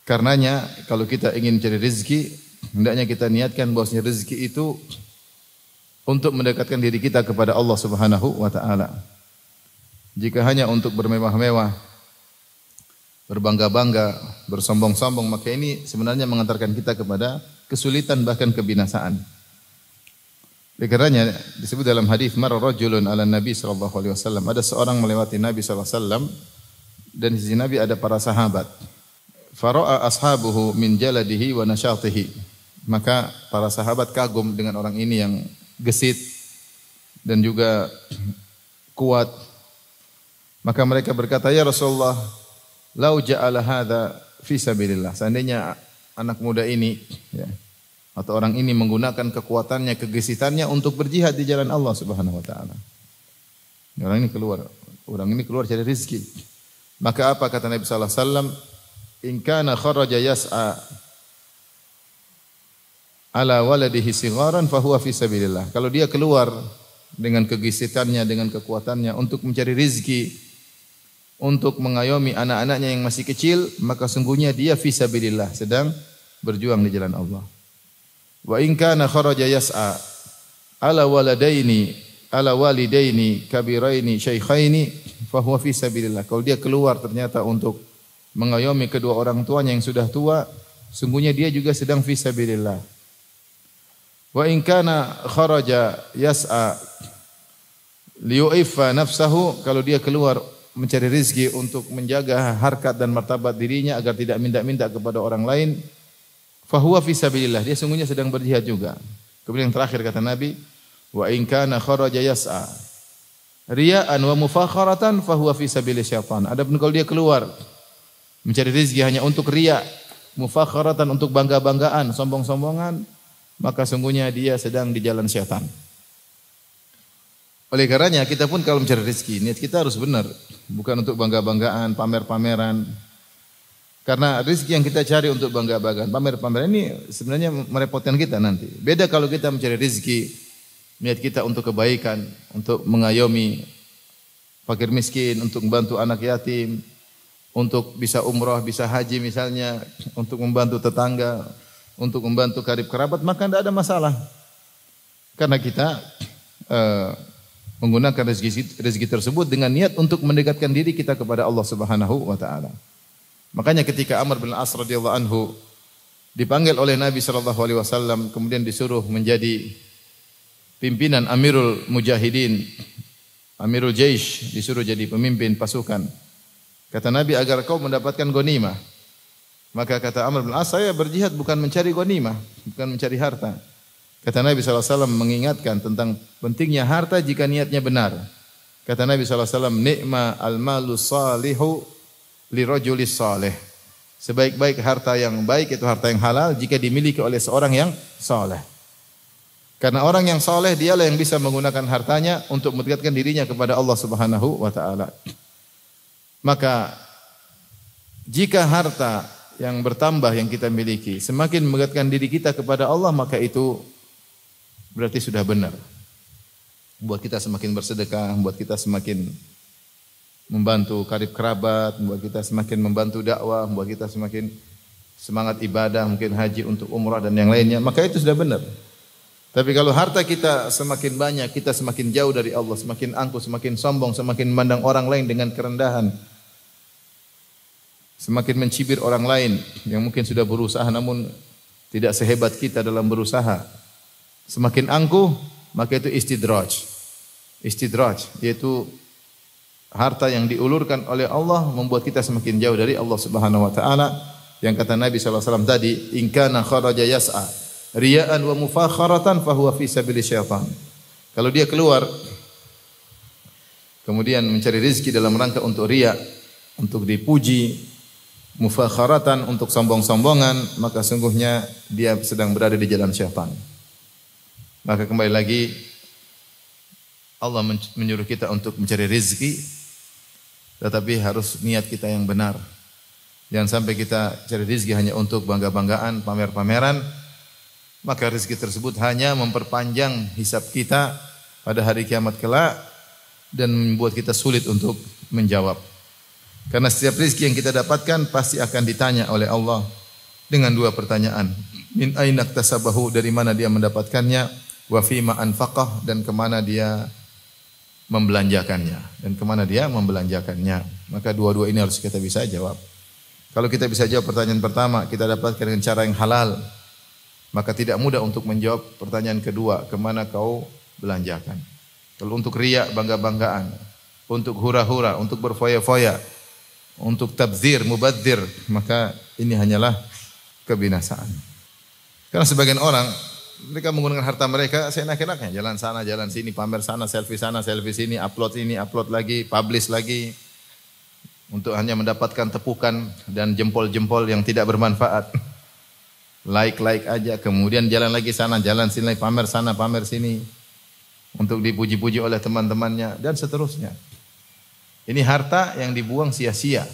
Karenanya kalau kita ingin mencari rezeki, hendaknya kita niatkan bahwasanya rezeki itu untuk mendekatkan diri kita kepada Allah Subhanahu wa taala. Jika hanya untuk bermewah-mewah, berbangga-bangga, bersombong-sombong, maka ini sebenarnya mengantarkan kita kepada kesulitan bahkan kebinasaan. Oleh karenanya disebut dalam hadis marra rajulun ala Nabi sallallahu alaihi wasallam, ada seorang melewati Nabi sallallahu alaihi wasallam dan di sisi Nabi ada para sahabat. Fara'a ashabuhu min jaladihi wa nasyatihi. Maka para sahabat kagum dengan orang ini yang gesit dan juga kuat. Maka mereka berkata, "Ya Rasulullah, lau ja'ala hadza fi sabilillah." Seandainya anak muda ini ya, atau orang ini menggunakan kekuatannya, kegesitannya untuk berjihad di jalan Allah Subhanahu wa taala. Orang ini keluar cari rezeki. Maka apa kata Nabi sallallahu alaihi wasallam? In kana kharaja yas'a ala waladihi sigharan fa huwa fi sabilillah. Kalau dia keluar dengan kegesitannya, dengan kekuatannya untuk mencari rezeki, untuk mengayomi anak-anaknya yang masih kecil, maka sungguhnya dia fi sabilillah, sedang berjuang di jalan Allah. Wa in kana kharaja yas'a ala walidaini kabiraini syaikhaini fa huwa fi sabilillah. Kalau dia keluar ternyata untuk mengayomi kedua orang tuanya yang sudah tua, sungguhnya dia juga sedang fi sabilillah. Wa in kana kharaja yas'a liyu'iffa nafsahu, kalau dia keluar mencari rezeki untuk menjaga harkat dan martabat dirinya agar tidak minta-minta kepada orang lain, fa huwa fi sabilillah, dia sungguhnya sedang berjihad juga. Kemudian yang terakhir kata Nabi, wa in kana kharaja yas'a riya'an wa mufakharatan fa huwa fi sabilil syaitan. Adapun kalau dia keluar mencari rezeki hanya untuk riya, mufakharatan untuk bangga-banggaan, sombong-sombongan, maka sungguhnya dia sedang di jalan syaitan. Oleh karenanya kita pun kalau mencari rezeki, niat kita harus benar, bukan untuk bangga-banggaan, pamer-pameran. Karena rezeki yang kita cari untuk bangga-banggaan, pamer-pameran ini sebenarnya merepotkan kita nanti. Beda kalau kita mencari rezeki, niat kita untuk kebaikan, untuk mengayomi fakir miskin, untuk membantu anak yatim, untuk bisa umrah, bisa haji misalnya, untuk membantu tetangga, untuk membantu karib kerabat, maka tidak ada masalah. Karena kita menggunakan rezeki tersebut dengan niat untuk mendekatkan diri kita kepada Allah Subhanahu wa taala. Makanya ketika Amr bin As radhiyallahu anhu dipanggil oleh Nabi sallallahu alaihi wasallam, kemudian disuruh menjadi pimpinan Amirul Mujahidin, Amirul Jaish, disuruh jadi pemimpin pasukan. Kata Nabi, agar kau mendapatkan ghanimah. Maka kata Amr bin As, saya berjihad bukan mencari ghanimah, bukan mencari harta. Kata Nabi SAW mengingatkan tentang pentingnya harta jika niatnya benar. Kata Nabi SAW, ni'ma al-malu salihu lirajulis salih. Sebaik-baik harta yang baik itu harta yang halal jika dimiliki oleh seorang yang saleh. Karena orang yang saleh dialah yang bisa menggunakan hartanya untuk mendekatkan dirinya kepada Allah Subhanahu wa taala. Maka jika harta yang bertambah yang kita miliki semakin mendekatkan diri kita kepada Allah, maka itu berarti sudah benar. Buat kita semakin bersedekah, buat kita semakin membantu karib kerabat, buat kita semakin membantu dakwah, buat kita semakin semangat ibadah, mungkin haji untuk umrah dan yang lainnya, maka itu sudah benar. Tapi kalau harta kita semakin banyak, kita semakin jauh dari Allah, semakin angkuh, semakin sombong, semakin memandang orang lain dengan kerendahan, semakin mencibir orang lain yang mungkin sudah berusaha namun tidak sehebat kita dalam berusaha, semakin angkuh, maka itu istidraj. Istidraj yaitu harta yang diulurkan oleh Allah membuat kita semakin jauh dari Allah Subhanahu wa taala. Yang kata Nabi sallallahu alaihi wasallam tadi, in kana kharaja yas'a riya'an wa mufakharatan fa huwa fi sabilis syaitan. Kalau dia keluar kemudian mencari rezeki dalam rangka untuk riya, untuk dipuji, mufakharatan untuk sombong-sombongan, maka sungguhnya dia sedang berada di jalan syaitan. Maka kembali lagi Allah menyuruh kita untuk mencari rezeki, tetapi harus niat kita yang benar. Jangan sampai kita cari rezeki hanya untuk bangga-banggaan, pamer-pameran, maka rezeki tersebut hanya memperpanjang hisab kita pada hari kiamat kelak dan membuat kita sulit untuk menjawab. Karena setiap rezeki yang kita dapatkan pasti akan ditanya oleh Allah dengan dua pertanyaan. Min aina iktasabahu, dari mana dia mendapatkannya, wa fima anfaqah, dan kemana dia membelanjakannya, Maka dua-dua ini harus kita bisa jawab. Kalau kita bisa jawab pertanyaan pertama, kita dapatkan dengan cara yang halal, maka tidak mudah untuk menjawab pertanyaan kedua, kemana kau belanjakan. Kalau untuk riya, bangga-banggaan, untuk hura-hura, untuk berfoya-foya, untuk tabdzir, mubadzir, maka ini hanyalah kebinasaan. Karena sebagian orang, mereka menggunakan harta mereka seenak-enaknya, jalan sana, jalan sini, pamer sana, selfie sini, upload ini, upload lagi, publish lagi, untuk hanya mendapatkan tepukan dan jempol-jempol yang tidak bermanfaat. Like aja, kemudian jalan lagi sana, jalan sini, pamer sana, pamer sini, untuk dipuji-puji oleh teman-temannya, dan seterusnya. Ini harta yang dibuang sia-sia.